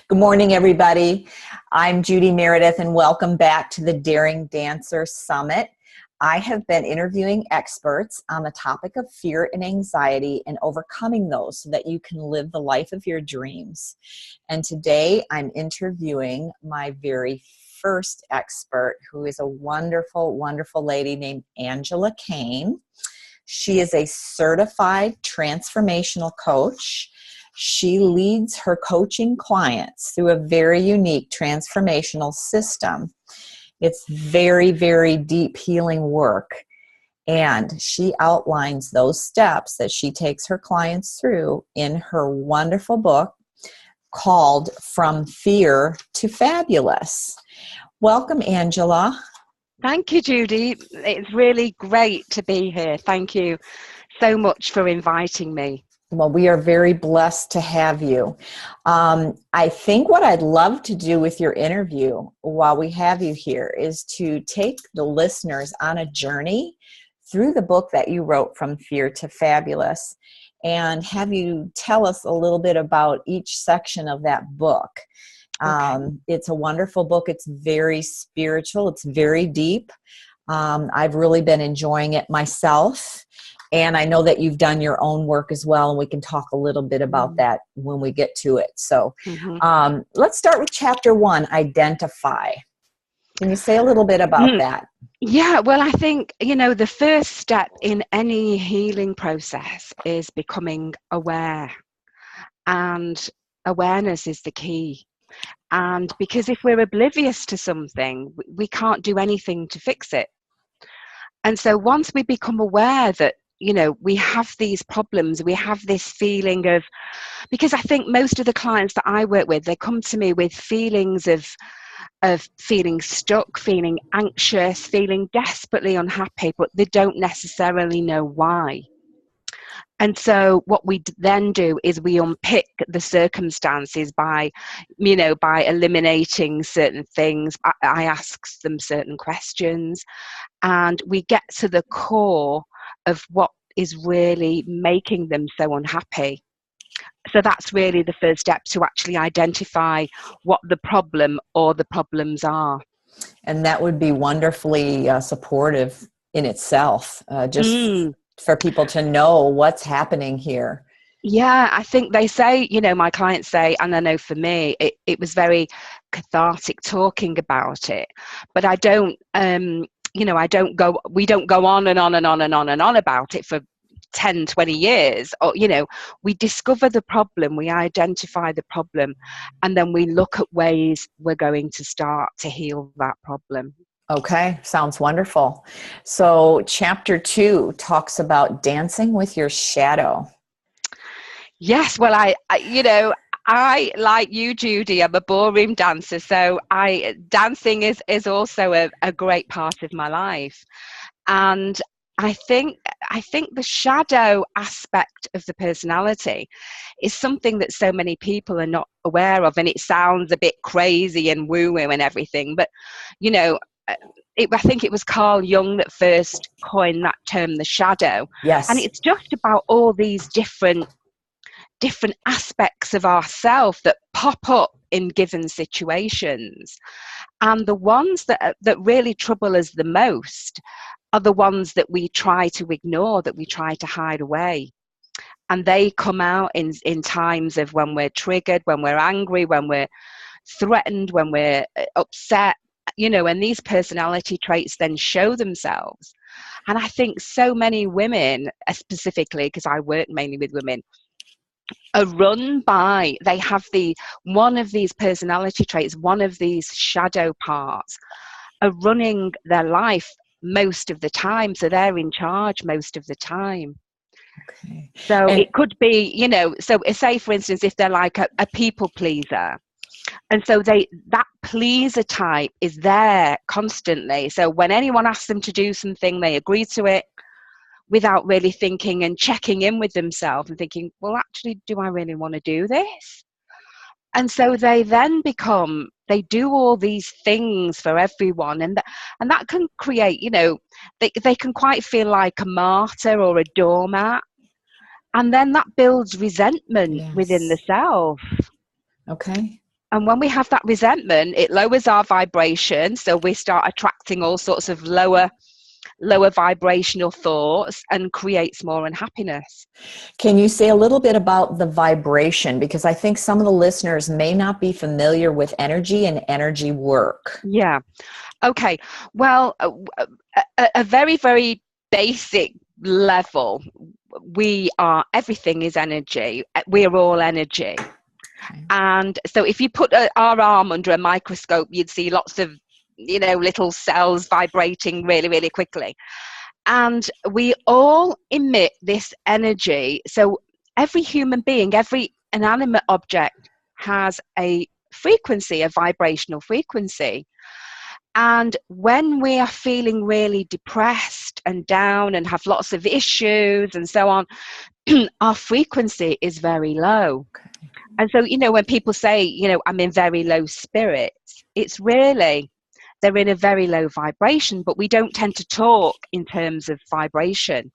Good morning, everybody. I'm Judi Meredith, and welcome back to the Daring Dancer Summit. I have been interviewing experts on the topic of fear and anxiety and overcoming those so that you can live the life of your dreams. And today I'm interviewing my very first expert, who is a wonderful, wonderful lady named Caine. She is a certified transformational coach. She leads her coaching clients through a very unique transformational system. It's very, very deep healing work. And she outlines those steps that she takes her clients through in her wonderful book called From Fear to Fabulous. Welcome, Angela. Thank you, Judi. It's really great to be here. Thank you so much for inviting me. Well, we are very blessed to have you. I think what I'd love to do with your interview while we have you here is to take the listeners on a journey through the book that you wrote, From Fear to Fabulous, and have you tell us a little bit about each section of that book. Okay. It's a wonderful book. It's very spiritual. It's very deep. I've really been enjoying it myself. And I know that you've done your own work as well, and we can talk a little bit about that when we get to it. So let's start with chapter 1, identify. Can you say a little bit about that? Yeah, well, I think, the first step in any healing process is becoming aware. And awareness is the key. And because if we're oblivious to something, we can't do anything to fix it. And so once we become aware that, we have these problems, we have this feeling of, because I think most of the clients that I work with, they come to me with feelings of feeling stuck, feeling anxious, feeling desperately unhappy, but they don't necessarily know why. And so what we then do is we unpick the circumstances by eliminating certain things. I ask them certain questions, and we get to the core of what is really making them so unhappy. So that's really the first step, to actually identify what the problem or the problems are. And that would be wonderfully supportive in itself, for people to know what's happening here. Yeah, I think they say, my clients say, and I know for me, it was very cathartic talking about it, but I don't, we don't go on and on and on and on and on about it for 10, 20 years. Or, we discover the problem, we identify the problem, and then we look at ways we're going to start to heal that problem. Okay, sounds wonderful. So chapter 2 talks about dancing with your shadow. Yes, well, I like you, Judi, I'm a ballroom dancer, so dancing is also a great part of my life. And I think the shadow aspect of the personality is something that so many people are not aware of, and it sounds a bit crazy and woo-woo and everything, but I think it was Carl Jung that first coined that term, the shadow. Yes. And it's just about all these different aspects of ourselves that pop up in given situations. And the ones that really trouble us the most are the ones that we try to ignore, that we try to hide away. And they come out in times of when we're triggered, when we're angry, when we're threatened, when we're upset, and these personality traits then show themselves. And I think so many women, specifically because I work mainly with women, are run by, they have one of these personality traits, one of these shadow parts, are running their life most of the time. So they're in charge most of the time. Okay. So it could be, so say for instance, if they're like a people pleaser, and so that pleaser type is there constantly. So when anyone asks them to do something, they agree to it without really thinking and checking in with themselves and thinking, well, actually, do I really want to do this? And so they then they do all these things for everyone. And that can create, they can quite feel like a martyr or a doormat. And then that builds resentment within the self. Okay. And when we have that resentment, it lowers our vibration. So we start attracting all sorts of lower vibrational thoughts and creates more unhappiness. Can you say a little bit about the vibration? Because I think some of the listeners may not be familiar with energy and energy work. Yeah. Okay. Well, a very, very basic level, everything is energy. We are all energy. Okay. And so if you put our arm under a microscope, you'd see lots of, little cells vibrating really, really quickly. And we all emit this energy. So every human being, every inanimate object has a frequency, a vibrational frequency. And when we are feeling really depressed and down and have lots of issues and so on, our frequency is very low. Okay. And so, when people say, I'm in very low spirits, it's really, they're in a very low vibration, but we don't tend to talk in terms of vibration.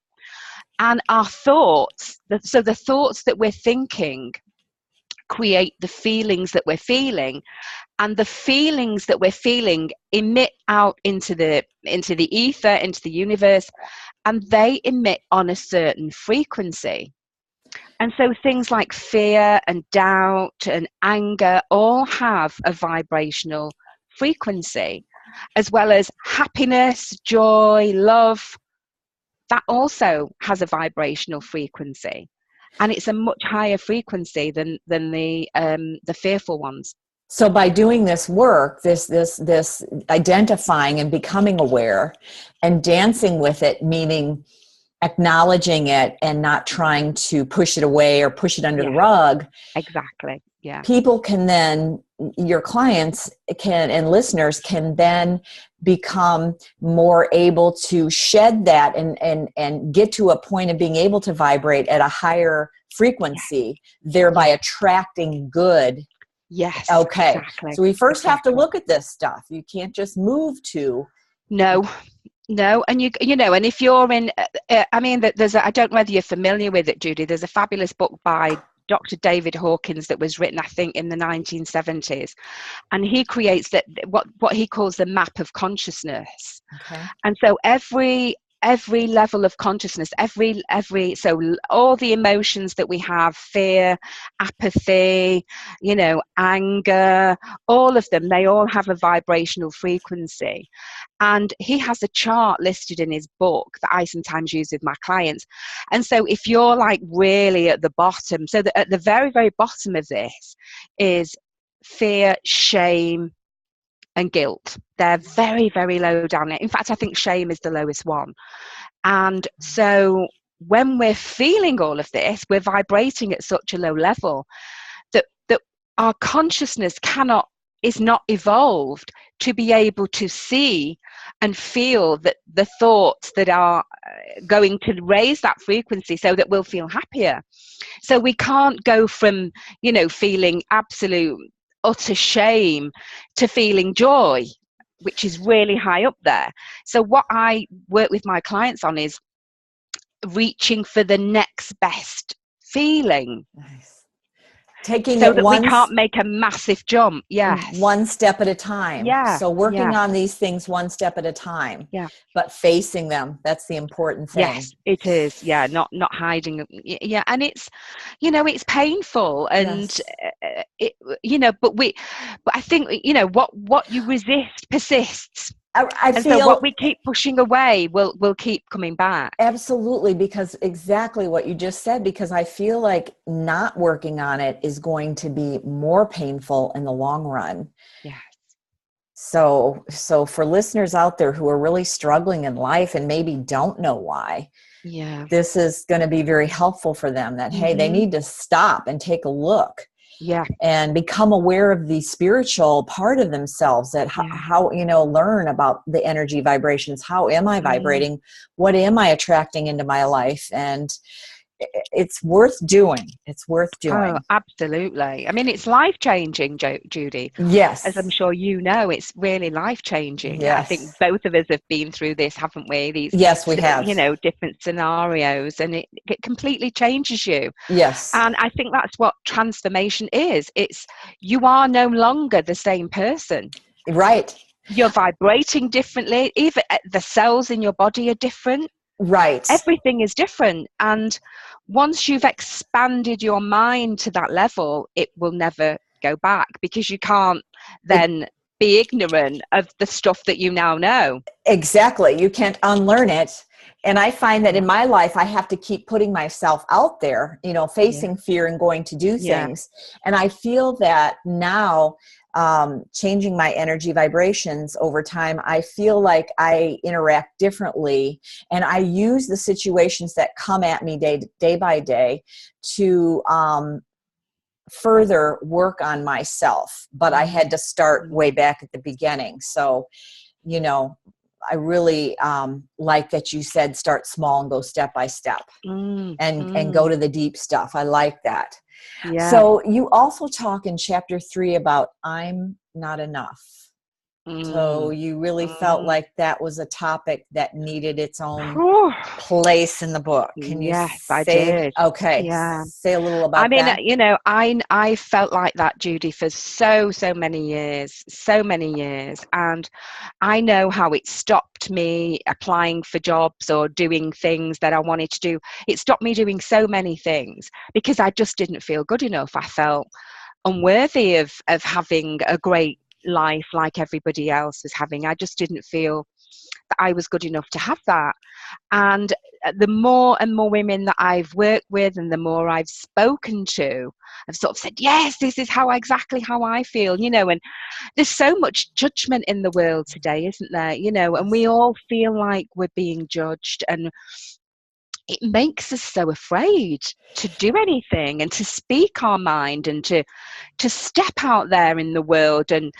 And our thoughts, so the thoughts that we're thinking create the feelings that we're feeling, and the feelings that we're feeling emit out into the ether, into the universe, and they emit on a certain frequency. And so things like fear and doubt and anger all have a vibrational frequency, as well as happiness, joy, love. That also has a vibrational frequency, and it's a much higher frequency than the fearful ones. So by doing this work, this identifying and becoming aware and dancing with it, meaning acknowledging it and not trying to push it away or push it under the rug. Exactly. Yeah. People can then, your clients can, and listeners can then become more able to shed that and get to a point of being able to vibrate at a higher frequency, thereby attracting good. Yes. Okay. Exactly. So we first have to look at this stuff. You can't just move to. No, and and if you're in, I don't know whether you're familiar with it, Judi. There's a fabulous book by Dr. David Hawkins that was written, I think, in the 1970s, and he creates what he calls the map of consciousness. Okay. And so every level of consciousness, so all the emotions that we have, fear, apathy, anger, all of them, they all have a vibrational frequency. And he has a chart listed in his book that I sometimes use with my clients. And so if you're like really at the bottom, so that at the very, very bottom of this is fear, shame, and guilt. They're very, very low down there. In fact, I think shame is the lowest one. And so when we're feeling all of this, we're vibrating at such a low level that our consciousness is not evolved to be able to see and feel that the thoughts that are going to raise that frequency so that we'll feel happier. So we can't go from, feeling absolute utter shame to feeling joy, which is really high up there. So what I work with my clients on is reaching for the next best feeling. Nice. Taking so that we can't make a massive jump. Yes. One step at a time. Yeah. So working on these things one step at a time. Yeah. But facing them, that's the important thing. Yes, it is. Yeah. Not hiding. Yeah. And it's, it's painful, and yes. But I think, what you resist persists. I feel so what we keep pushing away will keep coming back. Absolutely, because exactly what you just said, because I feel like not working on it is going to be more painful in the long run. Yes. So for listeners out there who are really struggling in life and maybe don't know why, this is going to be very helpful for them that, hey, they need to stop and take a look. Yeah. And become aware of the spiritual part of themselves, that how learn about the energy vibrations. How am I vibrating? What am I attracting into my life? And it's worth doing. It's worth Oh, doing. absolutely. I mean, it's life-changing, Judy. As I'm Yes. sure you know, it's really life-changing. I think Yes. both of us have been through this, haven't we? These, Yes, we have. different scenarios, and it completely changes you. Yes. And I think that's what transformation is. It's you are no longer the same person. Right. You're vibrating differently. Even the cells in your body are different. Right. Everything is different. And once you've expanded your mind to that level, it will never go back, because you can't then be ignorant of the stuff that you now know. Exactly. You can't unlearn it. And I find that Yeah. in my life, I have to keep putting myself out there, facing fear and going to do Yeah. things. And I feel that now, changing my energy vibrations over time, I feel like I interact differently, and I use the situations that come at me day by day to further work on myself. But I had to start way back at the beginning. So, I really like that you said start small and go step by step, and go to the deep stuff. I like that. Yeah. So you also talk in chapter 3 about I'm not enough. So you really felt like that was a topic that needed its own place in the book. Can you Yes, I say, did. okay, Yeah. say a little I about mean, that? I felt like that, Judy, for so many years, and I know how it stopped me applying for jobs or doing things that I wanted to do. It stopped me doing so many things because I just didn't feel good enough. I felt unworthy of having a great life like everybody else was having. I just didn't feel that I was good enough to have that. And the more and more women that I've worked with and the more I've spoken to, I've sort of said, yes, this is exactly how I feel, and there's so much judgment in the world today, isn't there? And we all feel like we're being judged, and it makes us so afraid to do anything and to speak our mind and to step out there in the world and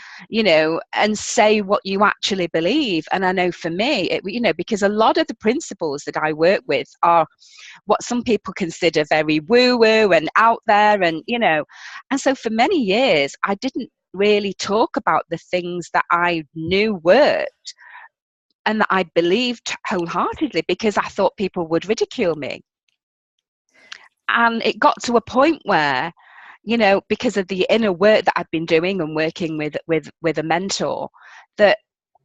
and say what you actually believe. And I know for me, because a lot of the principles that I work with are what some people consider very woo-woo and out there, and and so for many years I didn't really talk about the things that I knew worked and that I believed wholeheartedly, because I thought people would ridicule me. And it got to a point where, because of the inner work that I'd been doing and working with a mentor, that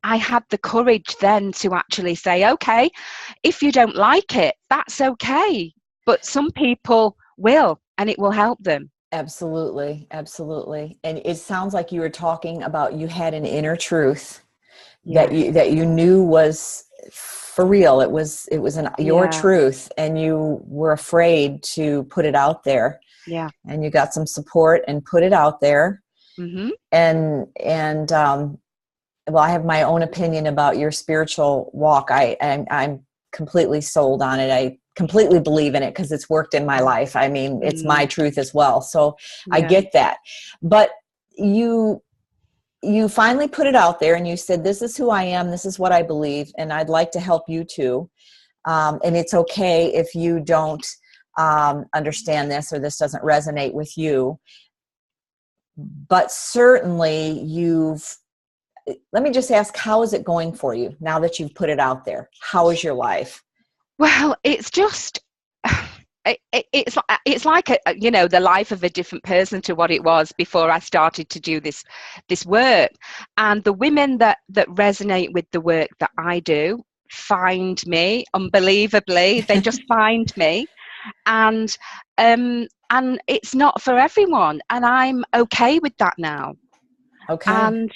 I had the courage then to actually say, okay, if you don't like it, that's okay. But some people will, and it will help them. Absolutely. Absolutely. And it sounds like you were talking about, you had an inner truth that you knew was for real. It was your truth, and you were afraid to put it out there. Yeah. And you got some support and put it out there. Mm-hmm. And well, I have my own opinion about your spiritual walk. I'm completely sold on it. I completely believe in it because it's worked in my life. I mean, it's my truth as well. So I get that. But you finally put it out there and you said, this is who I am. This is what I believe. And I'd like to help you too. And it's okay if you don't understand this, or this doesn't resonate with you. But certainly let me just ask, how is it going for you now that you've put it out there? How is your life? Well, it's just, it's like the life of a different person to what it was before I started to do this work. And the women that resonate with the work that I do find me unbelievably. They just find me, and it's not for everyone, and I'm okay with that now. Okay. And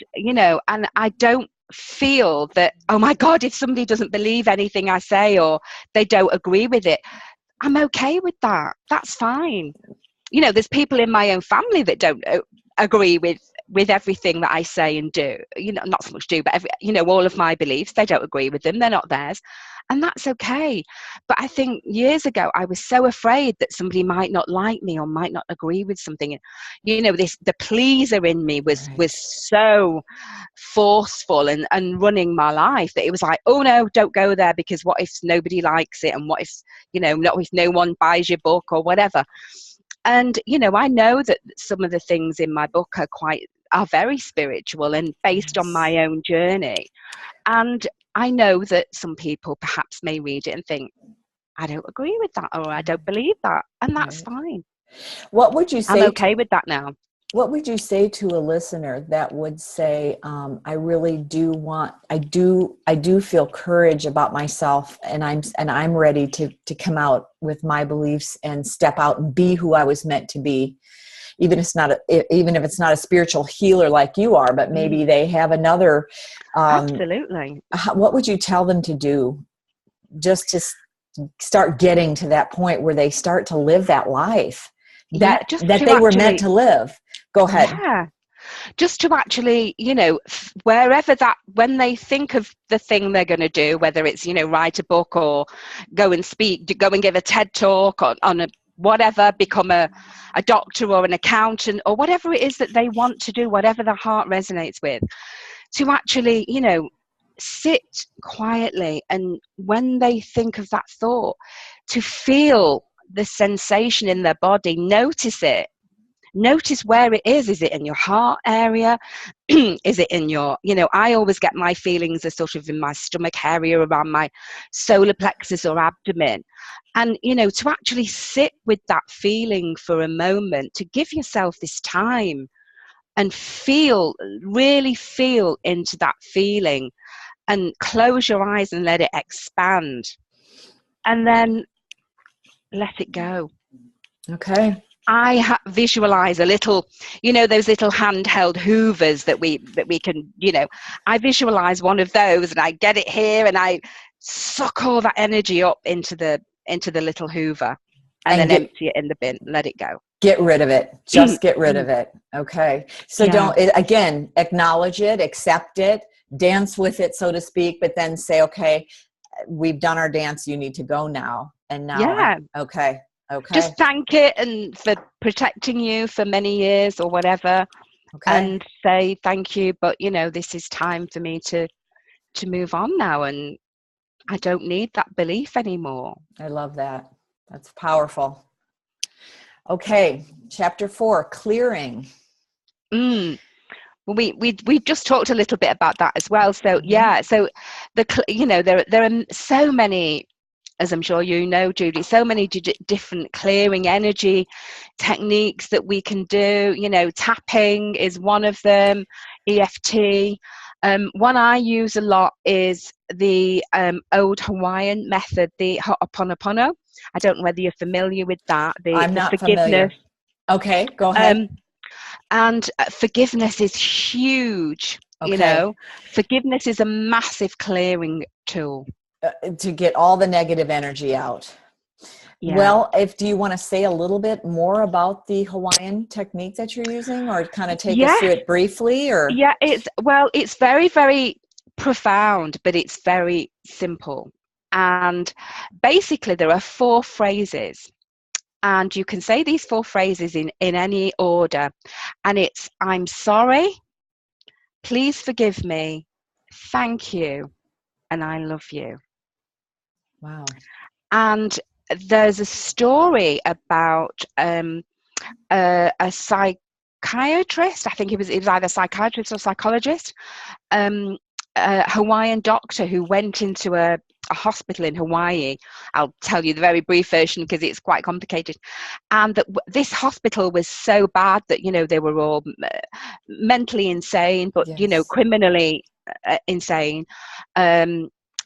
and I don't feel that, oh my God, if somebody doesn't believe anything I say or they don't agree with it, I'm okay with that. That's fine. There's people in my own family that don't agree with everything that I say and do. Not so much do, but all of my beliefs, they don't agree with them. They're not theirs. And that's okay. But I think years ago, I was so afraid that somebody might not like me or might not agree with something. You know, the pleaser in me was Right. so forceful and running my life, that it was like, oh no, don't go there, because what if nobody likes it? And what if, you know, not if no one buys your book or whatever. And, you know, I know that some of the things in my book are very spiritual and based on Yes. my own journey. And I know that some people perhaps may read it and think, I don't agree with that, or I don't believe that. And that's Right. fine. What would you I'm say okay with that now. what would you say to a listener that would say, I really do want, I do feel courage about myself, and I'm ready to come out with my beliefs and step out and be who I was meant to be, even if it's not a spiritual healer like you are, but maybe they have another, Absolutely. what would you tell them to do just to start getting to that point where they start to live that life Yeah, that just that to they were meant actually, to live? Go ahead. yeah, just to actually, you know, wherever that, when they think of the thing they're going to do, whether it's, you know, write a book or go and speak, go and give a TED talk on a whatever, become a doctor or an accountant or whatever it is that they want to do, whatever their heart resonates with, to actually, you know, sit quietly, and when they think of that thought, to feel the sensation in their body, notice it. Notice where it is. Is it in your heart area? Is it in your, you know, I always get my feelings are sort of in my stomach area, around my solar plexus or abdomen. And, you know, to actually sit with that feeling for a moment, to give yourself this time and feel, really feel into that feeling, and close your eyes and let it expand. And then let it go. Okay. I visualize a little, you know, those little handheld hoovers that we can, you know, I visualize one of those, and I get it here, and I suck all that energy up into the little hoover, and And then empty it in the bin, let it go. get rid of it. Just get rid of it. Okay. So Yeah, again, acknowledge it, accept it, dance with it, so to speak, but then say, okay, we've done our dance. You need to go now. And now yeah. okay. Okay. Just thank it, and for protecting you for many years or whatever, Okay. and say thank you, but you know, this is time for me to move on now, and I don't need that belief anymore. I love that. That's powerful. Okay. Chapter 4, clearing. Mm. Well, we just talked a little bit about that as well. So Mhm. yeah, so you know, there are so many, as I'm sure you know, Judy, so many different clearing energy techniques that we can do. You know, tapping is one of them, EFT. One I use a lot is the old Hawaiian method, the Ho'oponopono. I don't know whether you're familiar with that, I'm the not forgiveness. familiar. Okay. Go ahead. Um, and forgiveness is huge. You Okay. know, forgiveness is a massive clearing tool. To get all the negative energy out. Yeah. Well, do you want to say a little bit more about the Hawaiian technique that you're using, or kind of take us through Yes. it briefly, or? Yeah, it's very, very profound, but it's very simple. And basically there are 4 phrases, and you can say these 4 phrases in any order. And it's, I'm sorry, please forgive me, thank you, and I love you. Wow. And there's a story about a psychiatrist. I think it was either a psychiatrist or psychologist, a Hawaiian doctor who went into a hospital in Hawaii. I'll tell you the very brief version because it's quite complicated. And that this hospital was so bad that, you know, they were all mentally insane, but, you know, Yes. criminally insane.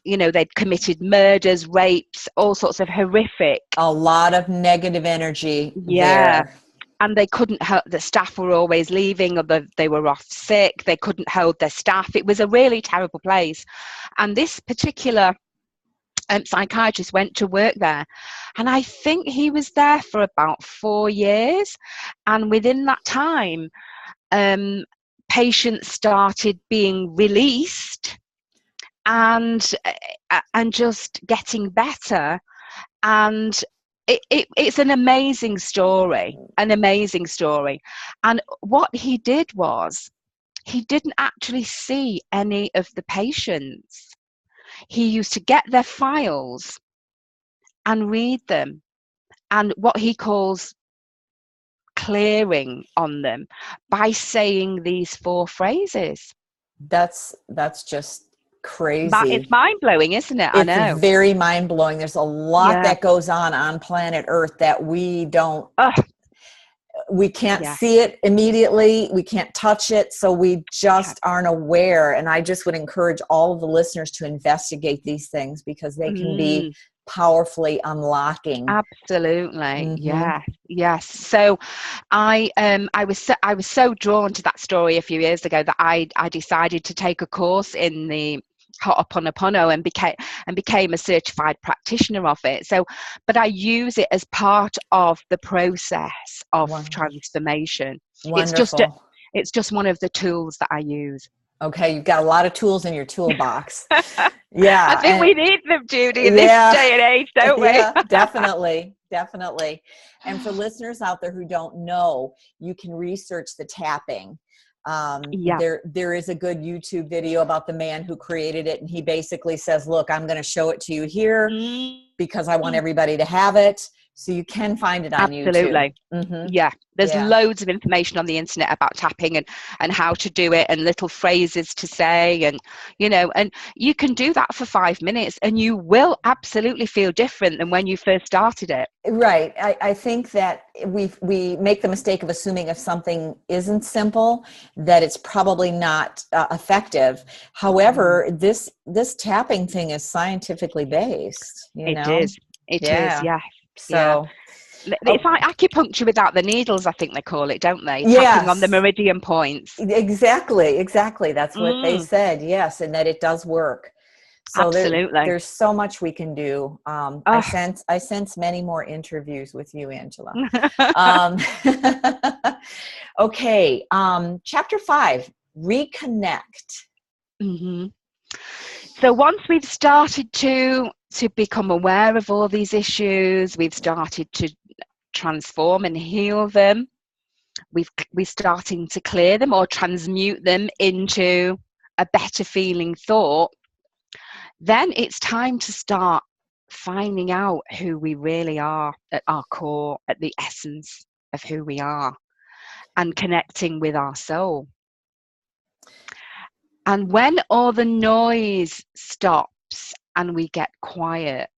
You know, they'd committed murders, rapes, all sorts of horrific. A lot of negative energy Yeah. there. And they couldn't help, the staff were always leaving, or they were off sick, they couldn't hold their staff. It was a really terrible place. And this particular psychiatrist went to work there, and I think he was there for about 4 years. And within that time, patients started being released, and just getting better. And it's an amazing story, And what he did was, he didn't actually see any of the patients. He used to get their files and read them, and what he calls clearing on them by saying these 4 phrases. That's just crazy. It's mind-blowing, isn't it? I know. It's very mind-blowing. There's a lot that goes on planet Earth that we don't, we can't see it immediately. We can't touch it. So we just aren't aware. And I just would encourage all of the listeners to investigate these things, because they can be powerfully unlocking. Absolutely. Yes. So I was so drawn to that story a few years ago that I decided to take a course in the Ho'oponopono and became a certified practitioner of it. So, but I use it as part of the process of transformation. Wonderful. It's just one of the tools that I use. Okay, you've got a lot of tools in your toolbox. Yeah. I think we need them, Judi, in this day and age, don't we? Yeah, definitely. And for listeners out there who don't know, you can research the tapping. There is a good YouTube video about the man who created it, and he basically says, look, I'm going to show it to you here because I want everybody to have it. So you can find it on YouTube. Yeah, there's loads of information on the internet about tapping and how to do it, and little phrases to say, and and you can do that for 5 minutes and you will absolutely feel different than when you first started it. Right. I think that we make the mistake of assuming if something isn't simple, that it's probably not effective. However, this tapping thing is scientifically based. It is. Yeah. So it's like acupuncture without the needles, I think they call it, don't they? Tapping on the meridian points. Exactly. That's what they said. Yes, and that it does work. So absolutely. There's so much we can do. I sense many more interviews with you, Angela. Okay. Chapter 5, reconnect. So once we've started to become aware of all these issues, we've started to transform and heal them, we're starting to clear them or transmute them into a better feeling thought, then it's time to start finding out who we really are at our core, at the essence of who we are, and connecting with our soul. And when all the noise stops and we get quiet,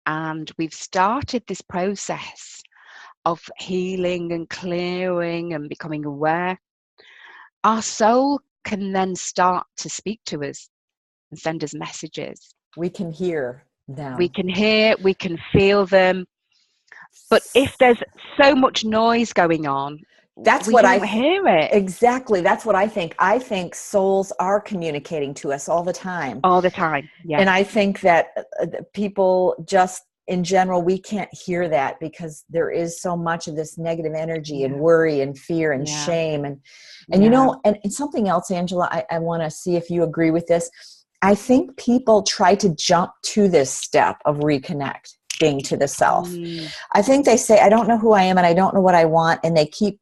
and we've started this process of healing and clearing and becoming aware, our soul can then start to speak to us and send us messages. We can hear them. We can feel them. But if there's so much noise going on, we don't hear it. Exactly. That's what I think. I think souls are communicating to us all the time. All the time. Yeah. And I think that people just in general, we can't hear that because there is so much of this negative energy and worry and fear and shame. And and something else, Angela, I want to see if you agree with this. I think people try to jump to this step of reconnecting to the self. I think they say, I don't know who I am and I don't know what I want. And they keep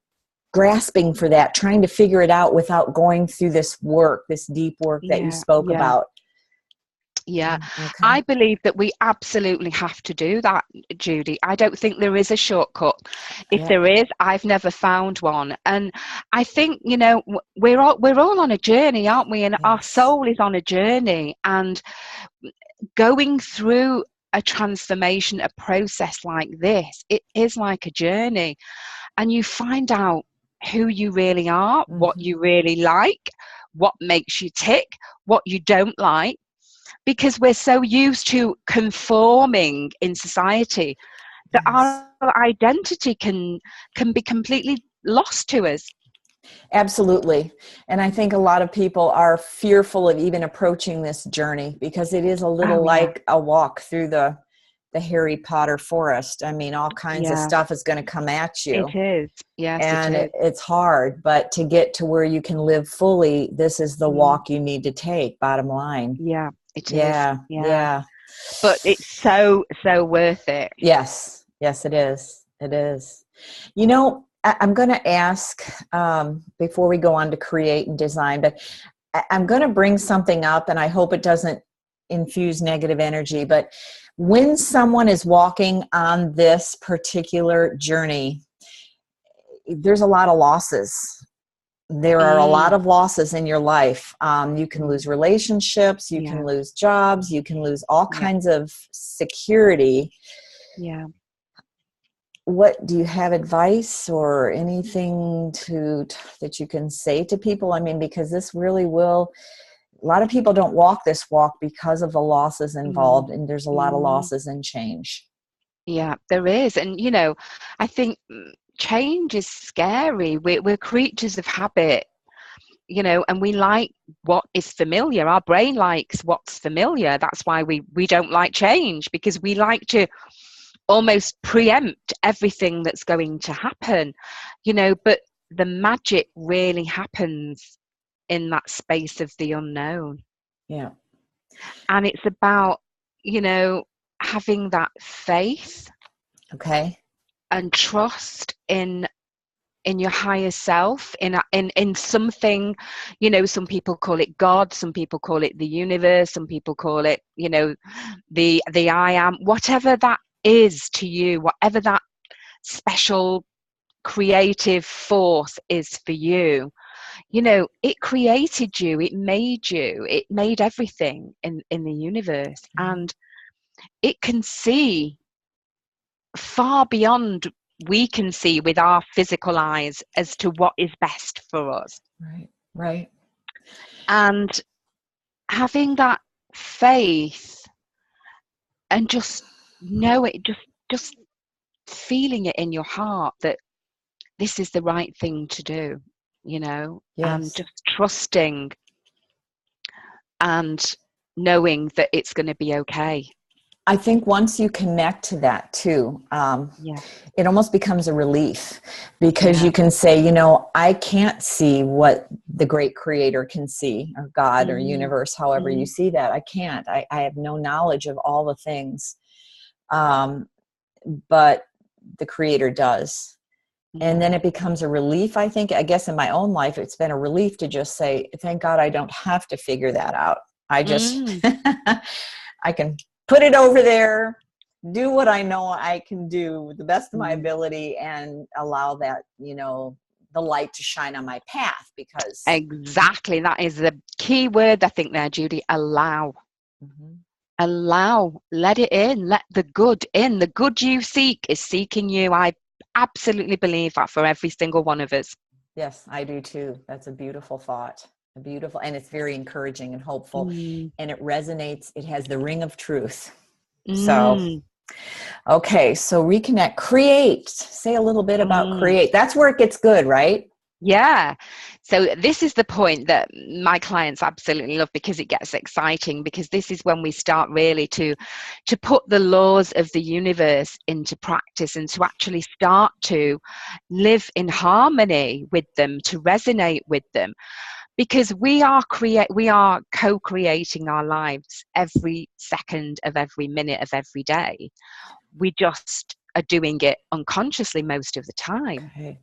grasping for that, trying to figure it out without going through this work, this deep work that you spoke about. Yeah, okay. I believe that we absolutely have to do that, Judi. I don't think there is a shortcut. If there is, I've never found one. And I think, we're all on a journey, aren't we? And our soul is on a journey. And going through a transformation, a process like this, it is like a journey. And you find out who you really are, what you really like, what makes you tick, what you don't like. Because we're so used to conforming in society that our identity can be completely lost to us. Absolutely. And I think a lot of people are fearful of even approaching this journey because it is a little like a walk through the the Harry Potter forest. I mean, all kinds of Yeah, stuff is going to come at you. it is. Yes, it And is. it's hard, but to get to where you can live fully, this is the Mm. walk you need to take, bottom line. Yeah, it is. Yeah, Yeah. yeah. But it's so, so worth it. Yes, yes, it is. It is. You know, I'm going to ask before we go on to create and design, but I'm going to bring something up, and I hope it doesn't infuse negative energy. But when someone is walking on this particular journey, there's a lot of losses. There are a lot of losses in your life. You can lose relationships, you can lose jobs, you can lose all kinds of security. Yeah. What do you have advice or anything that you can say to people? I mean, because this really will, a lot of people don't walk this walk because of the losses involved, and there's a lot of losses in change. Yeah, there is. And, you know, I think change is scary. We're creatures of habit, you know, and we like what is familiar. Our brain likes what's familiar. That's why we don't like change, because we like to almost preempt everything that's going to happen, you know, but the magic really happens in that space of the unknown. Yeah. And it's about, you know, having that faith Okay. and trust in your higher self, in something, you know. Some people call it God, some people call it the universe, some people call it, you know, the I am, whatever that is to you, whatever that special creative force is for you. You know, it created you, it made everything in the universe, and it can see far beyond we can see with our physical eyes as to what is best for us. Right. Right. And having that faith and just know it, just feeling it in your heart that this is the right thing to do, you know, and Yes. just trusting and knowing that it's going to be okay. I think once you connect to that too, Yeah. it almost becomes a relief, because Yeah. you can say, you know, I can't see what the great creator can see, or God or universe, however you see that. I can't. I have no knowledge of all the things, but the creator does. And then it becomes a relief. I think, I guess in my own life, it's been a relief to just say, thank God I don't have to figure that out. I just, I can put it over there, do what I know I can do with the best of my ability, and allow that, you know, the light to shine on my path. Because Exactly. That is the key word, I think, there, Judi. Allow. Allow. Let it in. Let the good in. The good you seek is seeking you. I absolutely believe that for every single one of us. Yes, I do too. That's a beautiful thought. And it's very encouraging and hopeful, and it resonates. It has the ring of truth. So, okay. So reconnect, create, say a little bit about create. That's where it gets good, right? Yeah. So this is the point that my clients absolutely love, because it gets exciting, because this is when we start really to put the laws of the universe into practice, and to actually start to live in harmony with them, to resonate with them, because we are co-creating our lives every second of every minute of every day. We just are doing it unconsciously most of the time. Okay.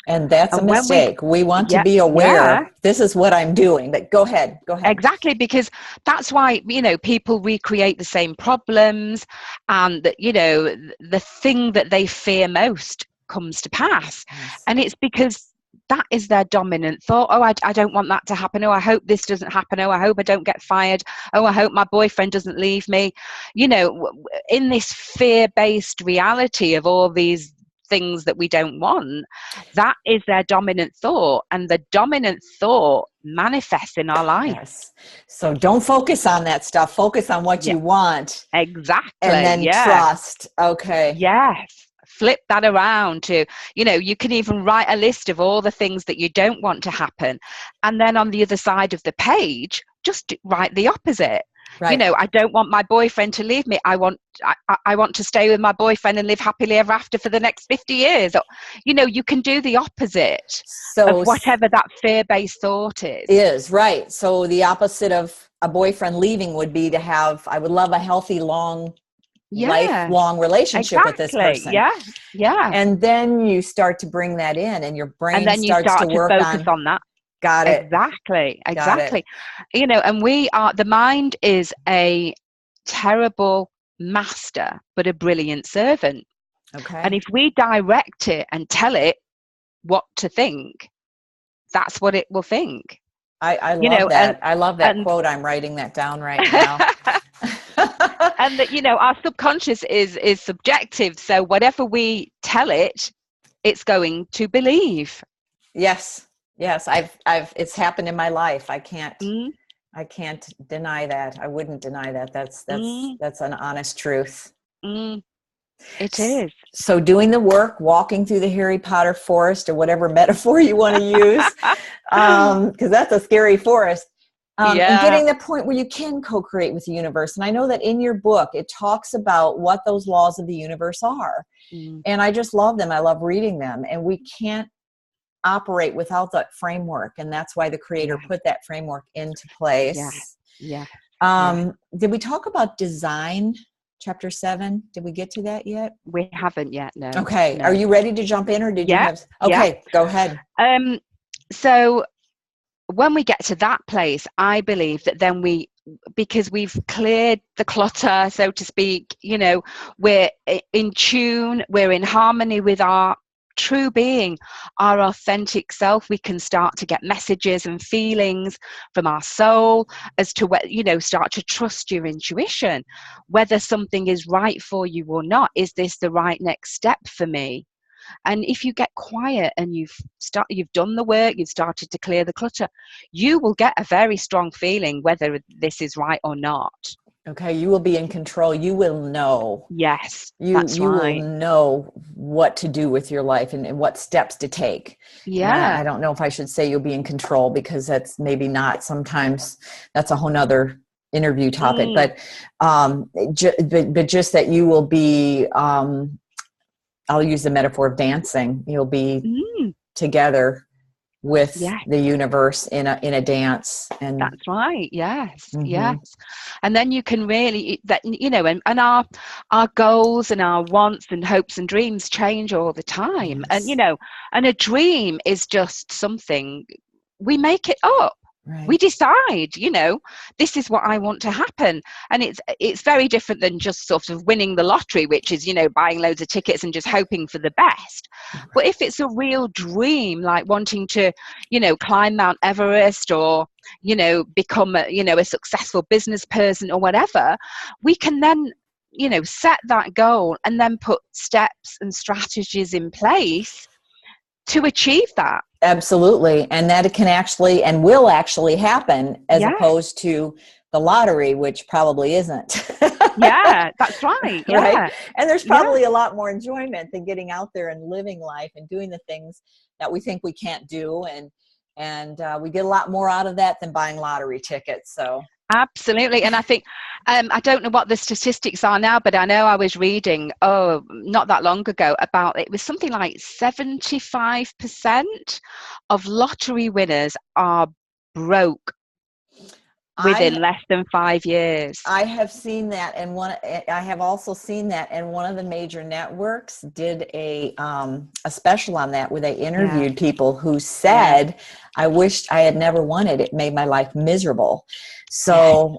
And that's a And mistake. We want to be aware. This is what I'm doing. But go ahead. Exactly, because that's why, you know, people recreate the same problems, and that, you know, the thing that they fear most comes to pass. And it's because that is their dominant thought. Oh, I don't want that to happen. Oh, I hope this doesn't happen. Oh, I hope I don't get fired. Oh, I hope my boyfriend doesn't leave me. You know, in this fear-based reality of all these things that we don't want, that is their dominant thought, and the dominant thought manifests in our life. Yes. So don't focus on that stuff. Focus on what you want. Exactly. And then trust. Okay. Yes. Flip that around to, you know, you can even write a list of all the things that you don't want to happen, and then on the other side of the page, just write the opposite. Right. I don't want my boyfriend to leave me. I want to stay with my boyfriend and live happily ever after for the next 50 years. Or, you can do the opposite of So whatever that fear-based thought is right. So the opposite of a boyfriend leaving would be I would love a healthy, Yeah, lifelong relationship with this exactly. person. Yeah. And then you start to bring that in, and your And brain then you starts to start to work focus on, on that. got it, Exactly. got it. And the mind is a terrible master, but a brilliant servant. Okay. And if we direct it and tell it what to think, that's what it will think. I love that. I love that quote. I'm writing that down right now. And that, our subconscious is subjective. So whatever we tell it, it's going to believe. Yes. It's happened in my life. I can't deny that. I wouldn't deny that. That's an honest truth. It is. So doing the work, walking through the Harry Potter forest, or whatever metaphor you want to use, because that's a scary forest. And getting the point where you can co-create with the universe. And I know that in your book, it talks about what those laws of the universe are. And I just love them. I love reading them. And we can't operate without that framework. And that's why the creator put that framework into place. Did we talk about design, chapter 7? Did we get to that yet? We haven't yet, no. Okay. No. Are you ready to jump in, or did you have... Okay, go ahead. So when we get to that place, I believe that then because we've cleared the clutter, so to speak, we're in tune, we're in harmony with our true being, our authentic self. We can start to get messages and feelings from our soul as to what, start to trust your intuition, whether something is right for you or not. Is this the right next step for me? And if you get quiet and you've done the work, you've started to clear the clutter, you will get a very strong feeling whether this is right or not. Okay, you will be in control. You will know. Yes, that's right. You will know what to do with your life and what steps to take. Yeah. I don't know if I should say you'll be in control, because that's maybe not. Sometimes that's a whole nother interview topic. But just that you will be... I'll use the metaphor of dancing. You'll be together with the universe in a dance. And that's right. Yes. Yes. And then you can really, and our goals and our wants and hopes and dreams change all the time. Yes. And, and a dream is just something, we make it up. Right. We decide, this is what I want to happen. And it's very different than just sort of winning the lottery, which is, buying loads of tickets and just hoping for the best. Right. But if it's a real dream, like wanting to, climb Mount Everest, or, become a successful business person or whatever, we can then, set that goal and then put steps and strategies in place to achieve that. Absolutely. And that it can actually and will actually happen, as opposed to the lottery, which probably isn't. Yeah, that's right. Yeah. Right? And there's probably a lot more enjoyment than getting out there and living life and doing the things that we think we can't do. And we get a lot more out of that than buying lottery tickets. So absolutely. And I think, I don't know what the statistics are now, but I know I was reading, not that long ago, about it was something like 75% of lottery winners are broke within less than 5 years. I have seen that, and I have also seen that, and one of the major networks did a special on that, where they interviewed people who said, I wished I had never won it. It made my life miserable. So,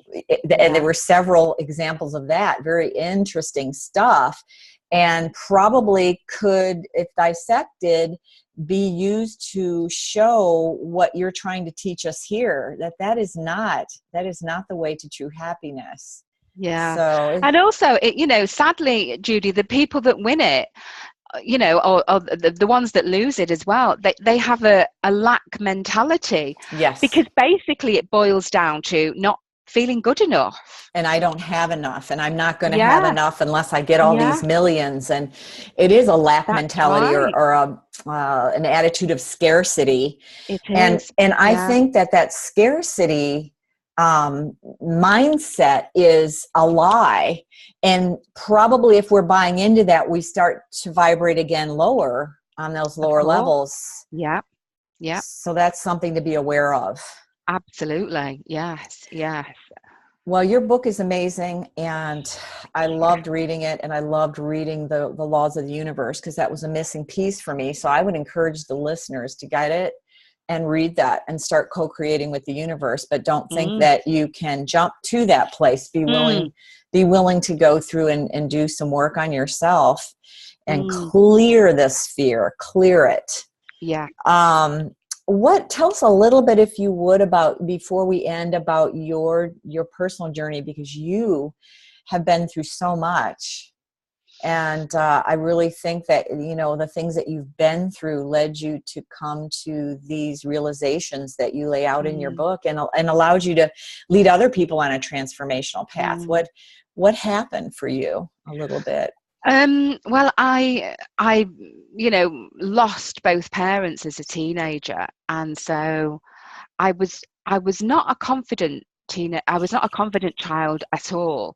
and there were several examples of that, very interesting stuff, and probably could, if dissected, be used to show what you're trying to teach us here, that is not the way to true happiness. Yeah. So, and also, sadly, Judi, the people that win it, or the ones that lose it as well, they have a lack mentality. Yes. Because basically it boils down to not feeling good enough. And I don't have enough, and I'm not going to have enough unless I get all these millions. And it is a lack mentality, or an attitude of scarcity. It is. And I think that scarcity mindset is a lie. And probably if we're buying into that, we start to vibrate again lower on those Of lower course. levels. Yeah. Yeah. So that's something to be aware of. Absolutely. Yes. Yes. Well, your book is amazing, and I loved reading it, and I loved reading the laws of the universe, because that was a missing piece for me. So I would encourage the listeners to get it and read that and start co-creating with the universe. But don't think that you can jump to that place. Be willing to go through and do some work on yourself and clear this fear, clear it. Yeah. Tell us a little bit, if you would, about, before we end, about your personal journey, because you have been through so much. And I really think that, the things that you've been through led you to come to these realizations that you lay out in your book, and allowed you to lead other people on a transformational path. What happened for you a little bit? Well, I lost both parents as a teenager, and so I was not a confident I was not a confident child at all,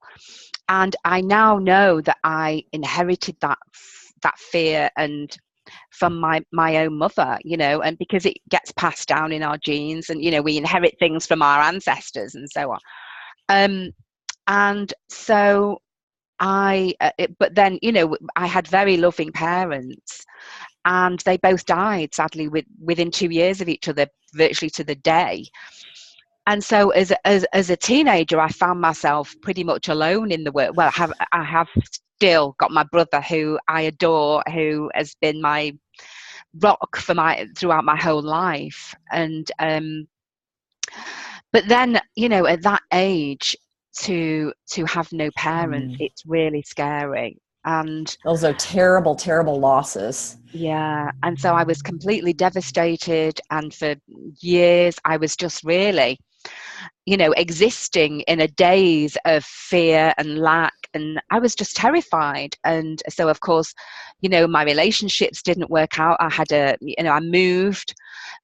and I now know that I inherited that fear and from my own mother, and because it gets passed down in our genes, and we inherit things from our ancestors and so on, and so but then, I had very loving parents, and they both died sadly within 2 years of each other, virtually to the day. And so as a teenager, I found myself pretty much alone in the world. Well, I have still got my brother, who I adore, who has been my rock throughout my whole life. And but then, at that age, to have no parents, it's really scary. And those are terrible, terrible losses. Yeah. And so I was completely devastated. And for years, I was just really, existing in a daze of fear and lack. And I was just terrified. And so, of course, my relationships didn't work out. I moved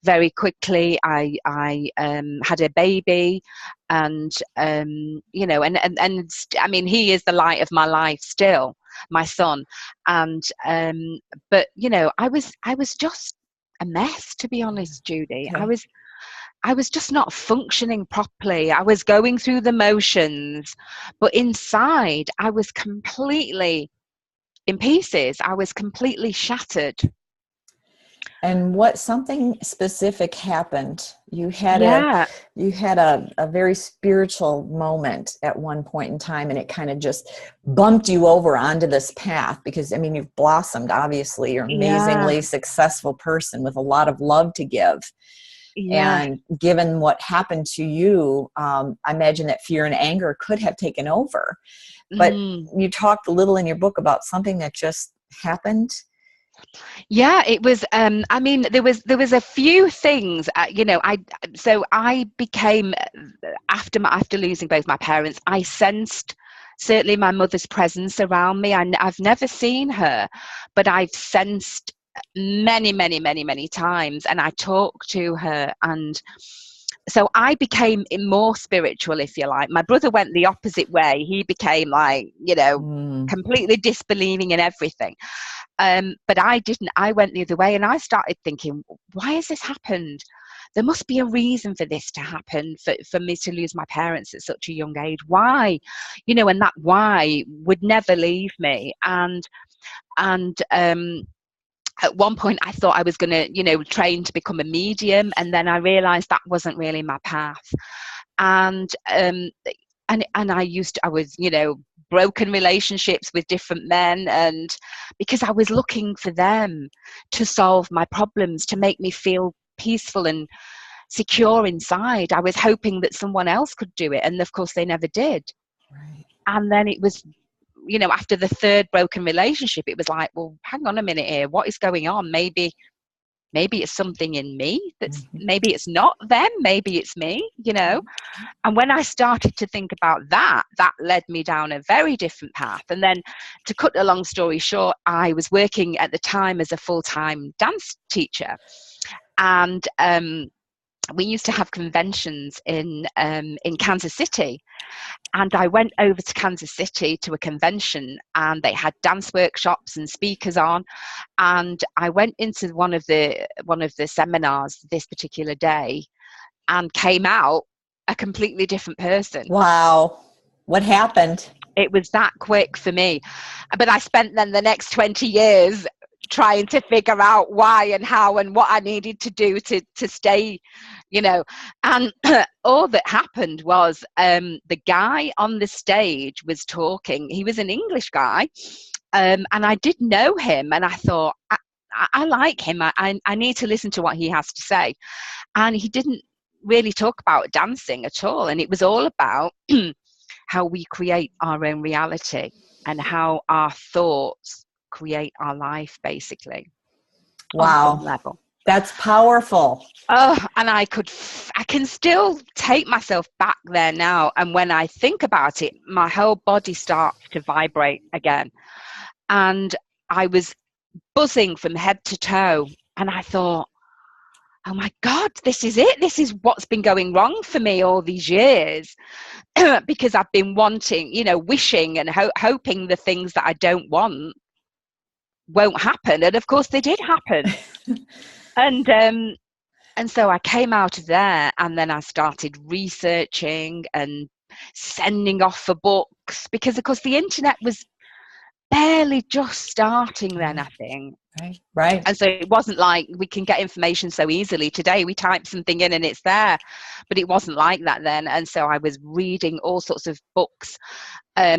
very quickly. I had a baby, and, and I mean, he is the light of my life still, my son. And, but, I was just a mess, to be honest, Judi. Okay. I was just not functioning properly. I was going through the motions, but inside I was completely in pieces. I was completely shattered. And something specific happened? You had Yeah. a very spiritual moment at one point in time, and it kind of just bumped you over onto this path, because, I mean, you've blossomed, obviously. You're an amazingly successful person with a lot of love to give. Yeah. And given what happened to you, I imagine that fear and anger could have taken over. But you talked a little in your book about something that just happened. Yeah, it was. I mean, there was a few things. I became, after losing both my parents, I sensed certainly my mother's presence around me. I've never seen her, but I've sensed many, many, many, many times, and I talked to her, and so I became more spiritual, if you like. My brother went the opposite way. He became like, completely disbelieving in everything. But I didn't. I went the other way, and I started thinking, why has this happened? There must be a reason for this to happen, for me to lose my parents at such a young age. Why? And that why would never leave me. And at one point I thought I was going to, train to become a medium. And then I realized that wasn't really my path. And I was, broken relationships with different men, and because I was looking for them to solve my problems, to make me feel peaceful and secure inside. I was hoping that someone else could do it, and of course they never did. Right. And then it was, after the third broken relationship, it was like, well, hang on a minute here, what is going on? Maybe it's something in me maybe it's not them, maybe it's me. And when I started to think about that led me down a very different path. And then, to cut a long story short, I was working at the time as a full-time dance teacher, and we used to have conventions in Kansas City, and I went over to Kansas City to a convention, and they had dance workshops and speakers on, and I went into one of the seminars this particular day and came out a completely different person. Wow. What happened? It was that quick for me. But I spent then the next 20 years trying to figure out why and how and what I needed to do to stay, you know. And all that happened was the guy on the stage was talking. He was an English guy, and I did know him, and I thought, I like him. I need to listen to what he has to say. And he didn't really talk about dancing at all. And it was all about how we create our own reality and how our thoughts create our life, basically. Wow. On some level. That's powerful. Oh, and I can still take myself back there now. And when I think about it, my whole body starts to vibrate again. And I was buzzing from head to toe. And I thought, oh my God, this is it. This is what's been going wrong for me all these years. Because I've been wanting, wishing and hoping the things that I don't want won't happen. And of course they did happen. And so I came out of there, and then I started researching and sending off for books, because of course the internet was barely just starting then, I think. Right. And so it wasn't like we can get information so easily. Today we type something in and it's there, but it wasn't like that then. And so I was reading all sorts of books. I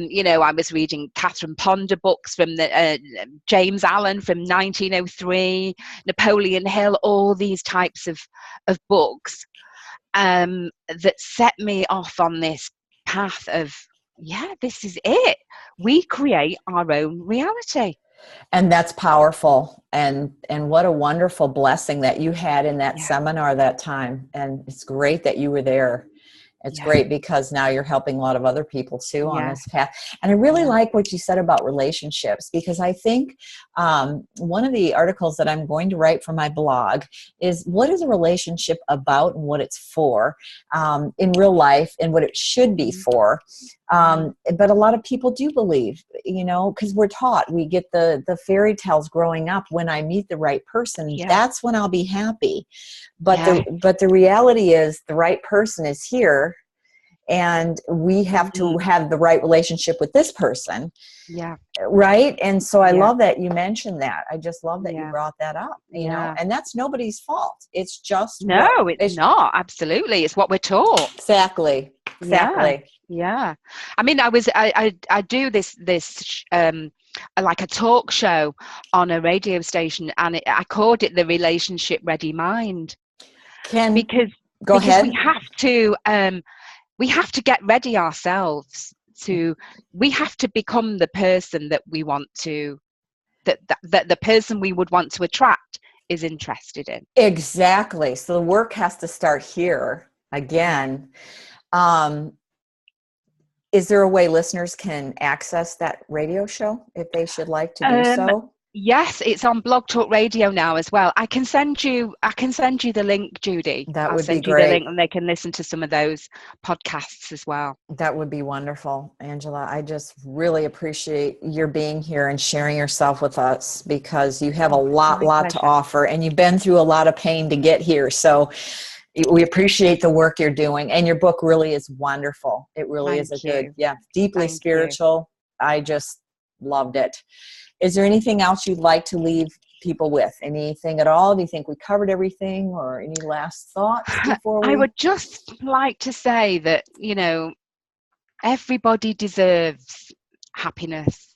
was reading Catherine Ponder books from the James Allen from 1903, Napoleon Hill, all these types of books that set me off on this path of, this is it. We create our own reality. And that's powerful. And what a wonderful blessing that you had in that seminar that time. And it's great that you were there. It's great because now you're helping a lot of other people too on this path. And I really like what you said about relationships, because I think one of the articles that I'm going to write for my blog is what is a relationship about and what it's for in real life and what it should be for. But a lot of people do believe, because we're taught, we get the fairy tales growing up. When I meet the right person, that's when I'll be happy. But the reality is the right person is here, and we have to have the right relationship with this person. Yeah. Right. And so I love that you mentioned that. I just love that you brought that up, you know, and that's nobody's fault. It's just, it's not. Absolutely. It's what we're taught. Exactly. Yeah. I mean, I do this like a talk show on a radio station, and I called it the Relationship Ready Mind. Because we have to get ready ourselves we have to become the person that we want to, that the person we would want to attract is interested in. Exactly. So the work has to start here again. Is there a way listeners can access that radio show if they should like to do so? Yes, it's on Blog Talk Radio now as well. I can send you the link, Judy. That would be great. I'll send you the link, and they can listen to some of those podcasts as well. That would be wonderful, Angela. I just really appreciate your being here and sharing yourself with us, because you have a lot to offer, and you've been through a lot of pain to get here. So we appreciate the work you're doing, and your book really is wonderful. It really is deeply spiritual. I just loved it. Is there anything else you'd like to leave people with? Anything at all? Do you think we covered everything, or any last thoughts before we... I would just like to say that, everybody deserves happiness.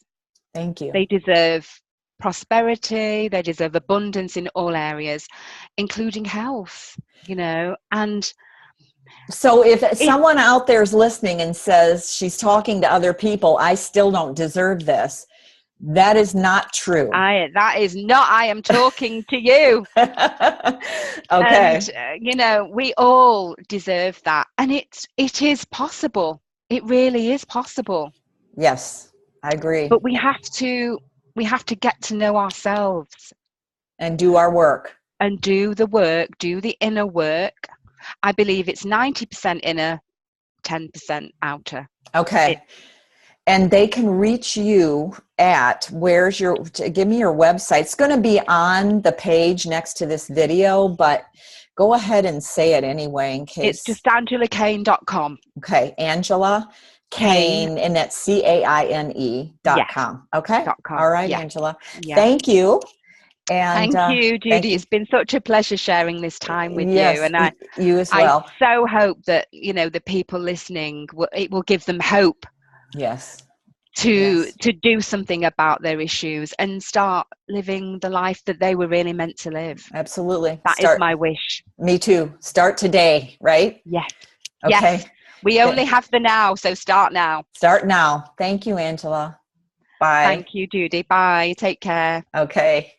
Thank you. They deserve prosperity. They deserve abundance in all areas, including health, and... So if someone out there is listening and says she's talking to other people, I still don't deserve this, that is not true. I am talking to you. Okay. And, we all deserve that. And it is possible. It really is possible. Yes, I agree. But we have to get to know ourselves. And do our work. And do the work, do the inner work. I believe it's 90% inner, 10% outer. Okay. And they can reach you at, give me your website. It's going to be on the page next to this video, but go ahead and say it anyway in case. It's just AngelaCaine.com. Okay, Angela Caine, and that's CAINE.com. Okay. .com. All right, Yeah. Angela. Yeah. Thank you. And thank you, Judi. thank you. It's been such a pleasure sharing this time with Yes, you. And you as well. I so hope that, the people listening, it will give them hope. Yes. To do something about their issues and start living the life that they were really meant to live. Absolutely. That is my wish. Me too. Start today, right? Yes. Okay. Yes. We only have the now, so start now. Start now. Thank you, Angela. Bye. Thank you, Judi. Bye. Take care. Okay.